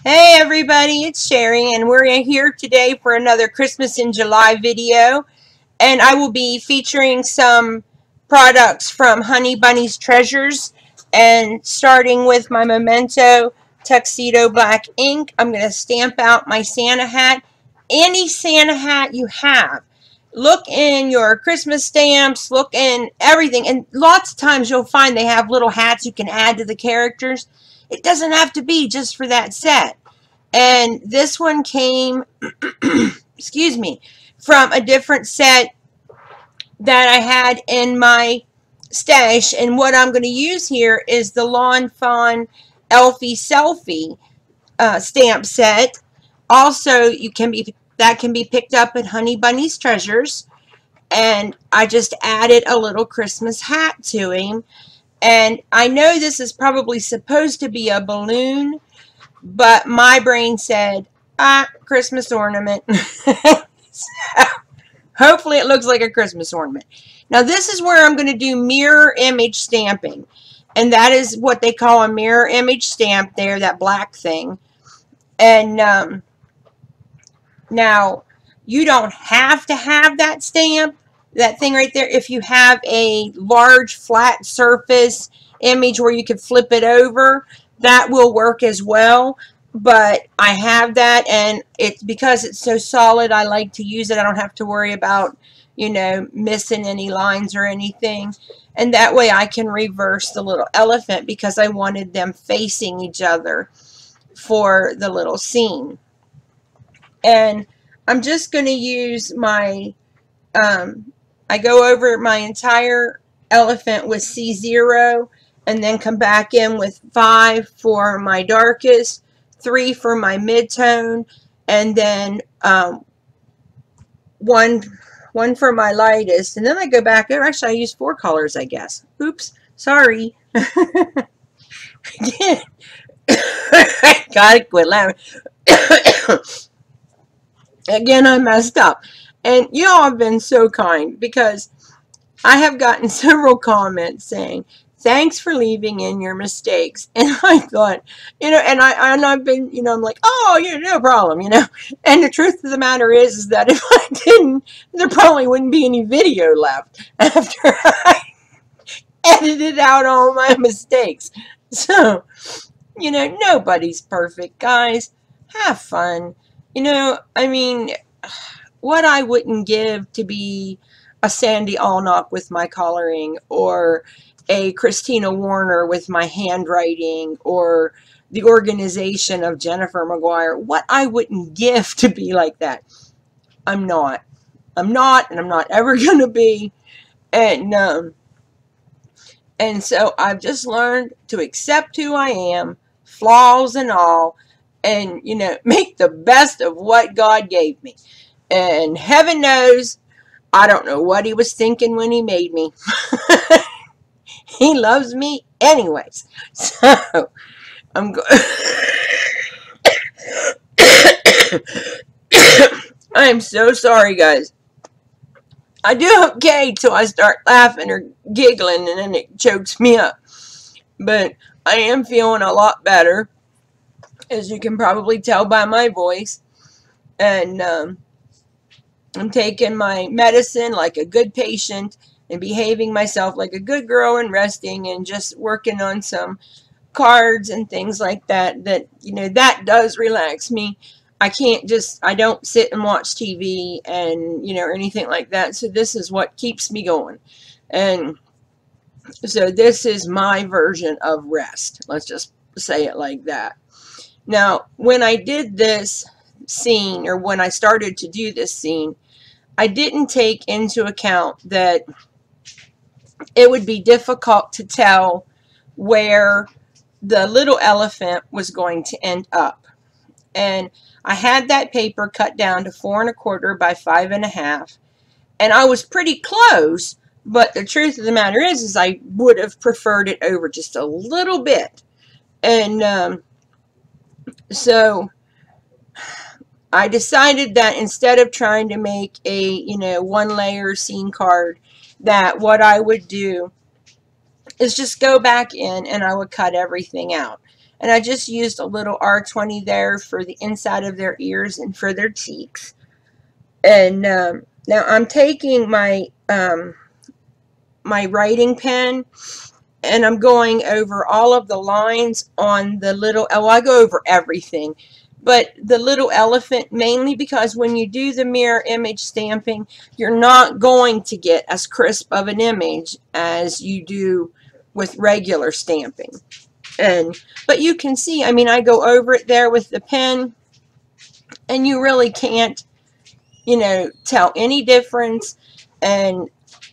Hey everybody, it's Sherry and we're here today for another Christmas in July video, and I will be featuring some products from Honeybunnies Treasures, and starting with my Memento Tuxedo Black ink. I'm going to stamp out my Santa hat. Any Santa hat you have. Look in your Christmas stamps, look in everything, and lots of times you'll find they have little hats you can add to the characters. It doesn't have to be just for that set. And this one came, excuse me, from a different set that I had in my stash. And what I'm going to use here is the Lawn Fawn Elfie Selfie stamp set. Also, that can be picked up at Honeybunnies Treasures. And I just added a little Christmas hat to him. And I know this is probably supposed to be a balloon, but my brain said, Christmas ornament. So, hopefully it looks like a Christmas ornament. Now this is where I'm going to do mirror image stamping. And that is what they call a mirror image stamp there, that black thing. And now you don't have to have that stamp, that thing right there. If you have a large flat surface image where you can flip it over, that will work as well. But I have that, and it's because it's so solid, I like to use it. I don't have to worry about, missing any lines or anything. And that way I can reverse the little elephant because I wanted them facing each other for the little scene. And I'm just going to use my, I go over my entire elephant with C0, and then come back in with 5 for my darkest, 3 for my mid-tone, and then one for my lightest. And then I go back over. Actually, I use 4 colors, I guess. Oops, sorry. Again, I gotta quit laughing. Again, I messed up. And you all have been so kind, because I have gotten several comments saying, thanks for leaving in your mistakes. And I thought, and I've been, I'm like, oh, no problem, And the truth of the matter is that if I didn't, there probably wouldn't be any video left after I edited out all my mistakes. So, nobody's perfect, guys. Have fun. I mean, what I wouldn't give to be a Sandy Allnock with my coloring, or a Christina Warner with my handwriting, or the organization of Jennifer McGuire. What I wouldn't give to be like that. I'm not, and I'm not ever going to be. And so I've just learned to accept who I am, flaws and all, and, make the best of what God gave me. And heaven knows, I don't know what he was thinking when he made me. He loves me anyways. So, I'm I'm so sorry, guys. I do okay till I start laughing or giggling, and then it chokes me up. But I am feeling a lot better, as you can probably tell by my voice. And I'm taking my medicine like a good patient, and behaving myself like a good girl, and resting, and just working on some cards and things like that, that does relax me. I don't sit and watch TV and, or anything like that. So this is what keeps me going. And so this is my version of rest. Let's just say it like that. Now, when I did this scene, or when I started to do this scene, I didn't take into account that it would be difficult to tell where the little elephant was going to end up. And I had that paper cut down to 4 1/4 by 5 1/2, and I was pretty close, but the truth of the matter is I would have preferred it over just a little bit. And so I decided that instead of trying to make a, 1-layer scene card, that what I would do is just go back in and I would cut everything out. And I just used a little R20 there for the inside of their ears and for their cheeks. And now I'm taking my my writing pen, and I'm going over all of the lines on the little, oh, I go over everything, but the little elephant mainly because when you do the mirror image stamping, you're not going to get as crisp of an image as you do with regular stamping. But you can see, I mean, I go over it there with the pen, and you really can't, you know, tell any difference. And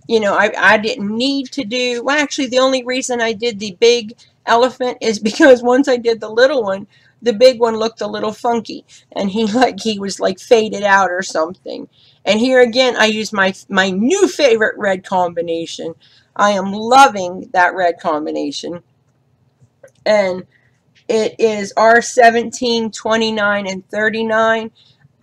you know, I didn't need to do, well, actually, the only reason I did the big elephant is because once I did the little one, the big one looked a little funky, and he was like faded out or something. And here again, I used my new favorite red combination. I am loving that red combination. And it is R17, 29, and 39.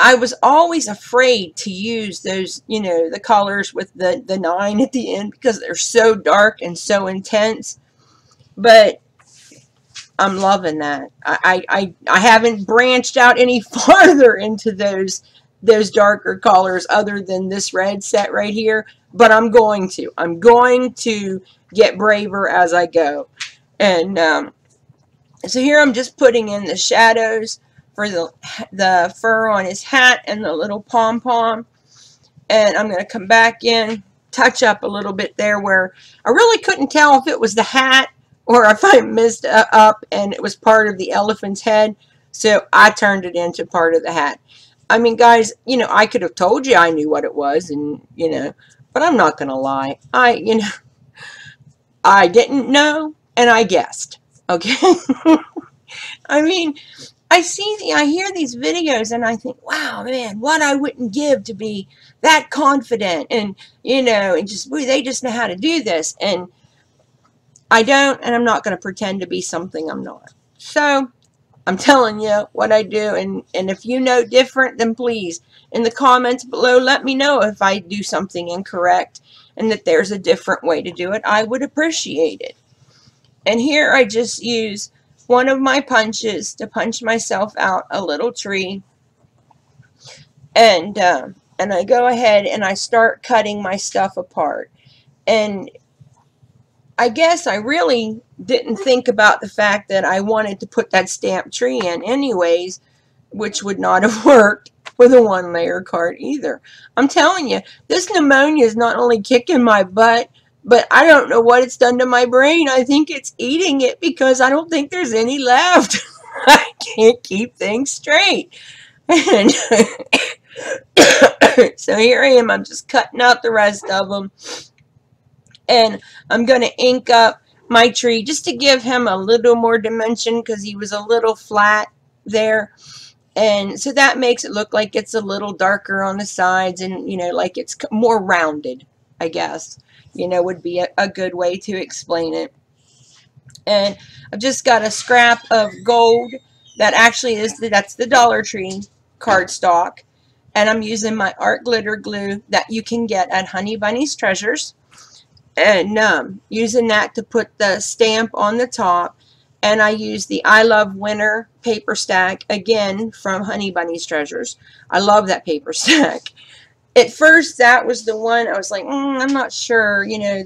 I was always afraid to use those, you know, the colors with the 9 at the end because they're so dark and so intense. But I'm loving that. I haven't branched out any farther into those darker colors other than this red set right here. But I'm going to. I'm going to get braver as I go. And so here I'm just putting in the shadows for the fur on his hat and the little pom-pom. And I'm going to come back in, touch up a little bit there where I really couldn't tell if it was the hat or if I messed up and it was part of the elephant's head. So I turned it into part of the hat. I mean, guys, you know, I could have told you I knew what it was, and, you know, but I'm not going to lie. You know, I didn't know, and I guessed. Okay? I mean, I hear these videos and I think, wow, man, what I wouldn't give to be that confident, and, you know, and just, boy, they just know how to do this. And I don't, and I'm not going to pretend to be something I'm not. So I'm telling you what I do. And if you know different, then please, in the comments below, let me know if I do something incorrect and that there's a different way to do it. I would appreciate it. And here I just use one of my punches to punch myself out a little tree, and I go ahead and I start cutting my stuff apart. And I guess I really didn't think about the fact that I wanted to put that stamped tree in anyways, which would not have worked with a one-layer card either. I'm telling you, this pneumonia is not only kicking my butt, but I don't know what it's done to my brain. I think it's eating it because I don't think there's any left. I can't keep things straight. And so here I am. I'm just cutting out the rest of them. And I'm going to ink up my tree just to give him a little more dimension because he was a little flat there. And so that makes it look like it's a little darker on the sides and, you know, like it's more rounded, I guess, you know, would be a good way to explain it. And I've just got a scrap of gold that actually is, that's the Dollar Tree cardstock. And I'm using my art glitter glue that you can get at Honeybunnies Treasures. And using that to put the stamp on the top. And I use the I Love Winter paper stack, again, from Honeybunnies Treasures. I love that paper stack. At first, that was the one I was like, I'm not sure. You know,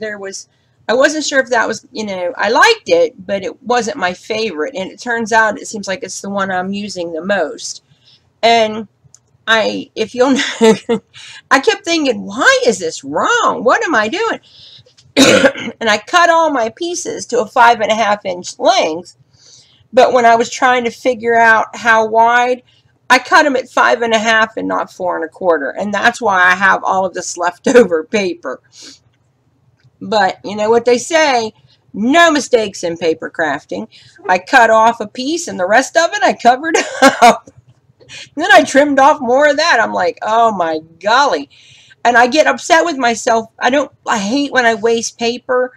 I wasn't sure if that was, you know, I liked it, but it wasn't my favorite. And it turns out it seems like it's the one I'm using the most. And if you'll know, I kept thinking, why is this wrong? What am I doing? And I cut all my pieces to a 5.5-inch length, but when I was trying to figure out how wide, I cut them at 5.5 and not 4.25, and that's why I have all of this leftover paper. But you know what they say, no mistakes in paper crafting. I cut off a piece and the rest of it I covered up. And then I trimmed off more of that. I'm like, oh my golly. And I get upset with myself. I hate when I waste paper,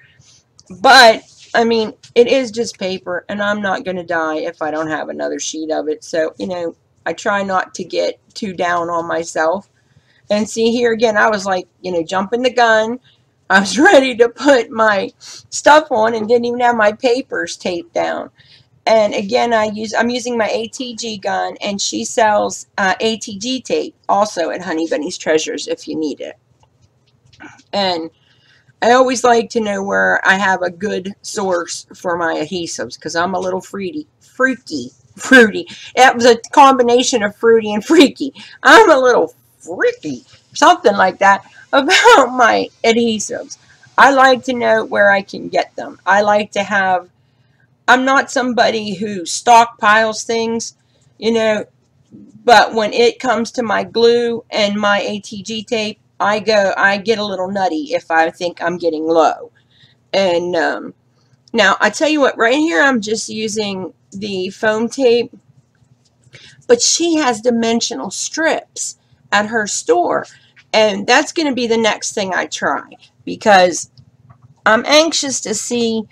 but I mean, it is just paper, and I'm not going to die if I don't have another sheet of it. So, you know, I try not to get too down on myself. And see, here again, I was like, you know, jumping the gun. I was ready to put my stuff on and didn't even have my papers taped down. And again, I'm using my ATG gun, and she sells ATG tape also at Honeybunnies Treasures if you need it. And I always like to know where I have a good source for my adhesives, because I'm a little fruity. It was a combination of fruity and freaky. I'm a little freaky, something like that, about my adhesives. I like to know where I can get them. I like to have, I'm not somebody who stockpiles things, you know, but when it comes to my glue and my ATG tape, I get a little nutty if I think I'm getting low. And now I tell you what, right here I'm just using the foam tape, but she has dimensional strips at her store, and that's going to be the next thing I try, because I'm anxious to see.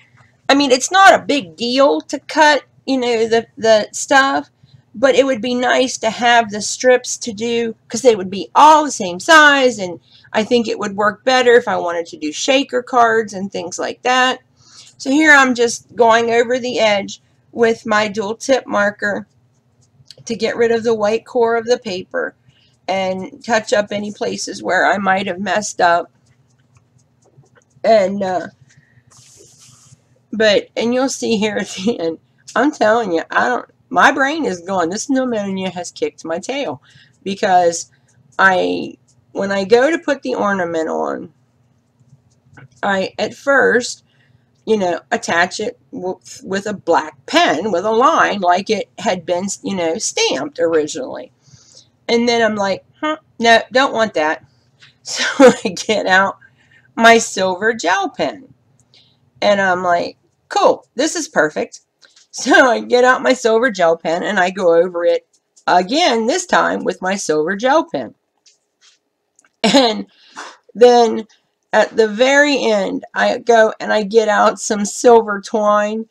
I mean, it's not a big deal to cut, you know, the stuff, but it would be nice to have the strips to do, because they would be all the same size, and I think it would work better if I wanted to do shaker cards and things like that. So here I'm just going over the edge with my dual tip marker to get rid of the white core of the paper and touch up any places where I might have messed up. And and you'll see here at the end, I'm telling you, my brain is gone. This pneumonia has kicked my tail, because when I go to put the ornament on, I at first, you know, attach it with a black pen with a line like it had been, you know, stamped originally. And then I'm like, no, don't want that. So I get out my silver gel pen, and I'm like, cool, this is perfect. So I get out my silver gel pen and I go over it again, this time with my silver gel pen. And then at the very end, I go and I get out some silver twine,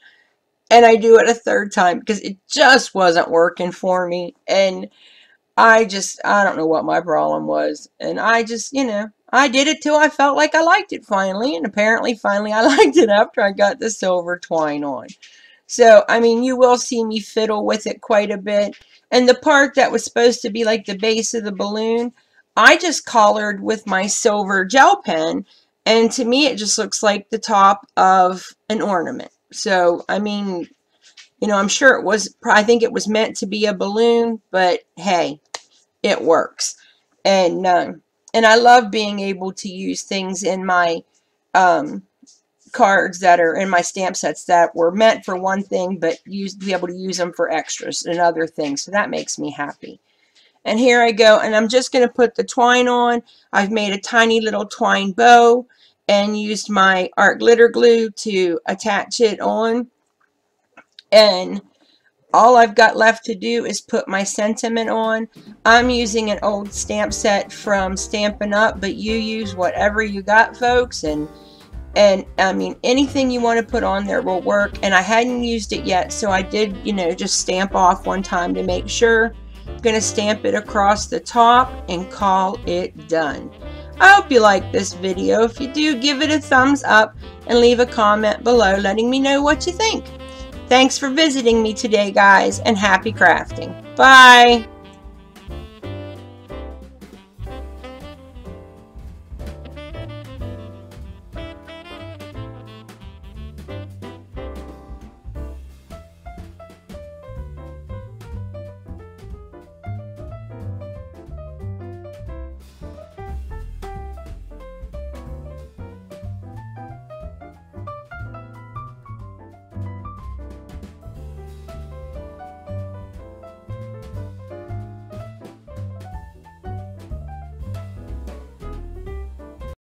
and I do it a third time because it just wasn't working for me. And I don't know what my problem was. And I just, you know, I did it till I felt like I liked it finally. And apparently, finally, I liked it after I got the silver twine on. So, I mean, you will see me fiddle with it quite a bit. And the part that was supposed to be like the base of the balloon, I just colored with my silver gel pen. And to me, it just looks like the top of an ornament. So, I mean, you know, I'm sure I think it was meant to be a balloon, but hey, it works. And I love being able to use things in my cards that are in my stamp sets that were meant for one thing, but be able to use them for extras and other things. So that makes me happy. And here I go, and I'm just going to put the twine on. I've made a tiny little twine bow and used my art glitter glue to attach it on. And all I've got left to do is put my sentiment on. I'm using an old stamp set from Stampin' Up, but you use whatever you got, folks. And I mean, anything you want to put on there will work. And I hadn't used it yet, so I did, you know, just stamp off one time to make sure. I'm going to stamp it across the top and call it done. I hope you like this video. If you do, give it a thumbs up and leave a comment below letting me know what you think. Thanks for visiting me today, guys, and happy crafting. Bye!